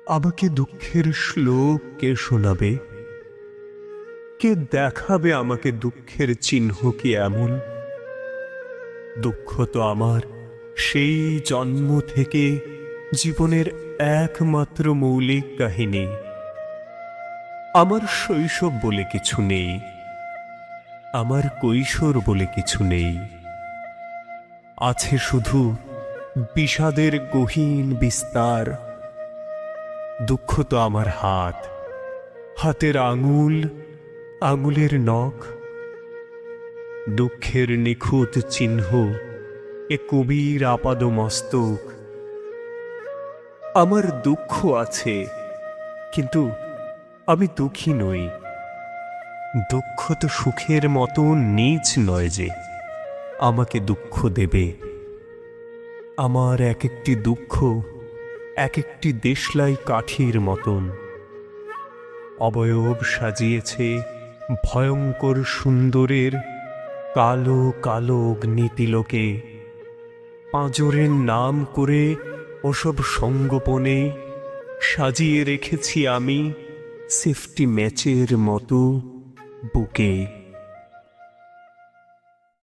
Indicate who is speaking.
Speaker 1: আমাকে দুঃখের শ্লোক কে শোনাবে? কে দেখাবে আমাকে দুঃখের চিহ্ন কি এমন? দুঃখ তো আমার সেই জন্ম থেকে জীবনের একমাত্র মৌলিক কাহিনী। আমার শৈশব বলে কিছু নেই, আমার কৈশোর বলে কিছু নেই। আছে শুধু বিষাদের গহীন বিস্তার। দুঃখ তো আমার হাত, হাতের আঙুল, আঙুলের নখ। দুঃখের নিখুঁত চিহ্ন এ কবির আপাদ মস্তক। আমার দুঃখ আছে, কিন্তু আমি দুঃখী নই। দুঃখ তো সুখের মতো নীচ নয় যে আমাকে দুঃখ দেবে। আমার এক একটি দুঃখ এক একটি দেশলাই কাঠির মতন। অবয়ব সাজিয়েছে ভয়ঙ্কর সুন্দরের কালো কালো অগ্নিতিলকে। পাঁজরের নাম করে ওসব সঙ্গোপনে সাজিয়ে রেখেছি আমি সেফটি ম্যাচের মতো বুকে।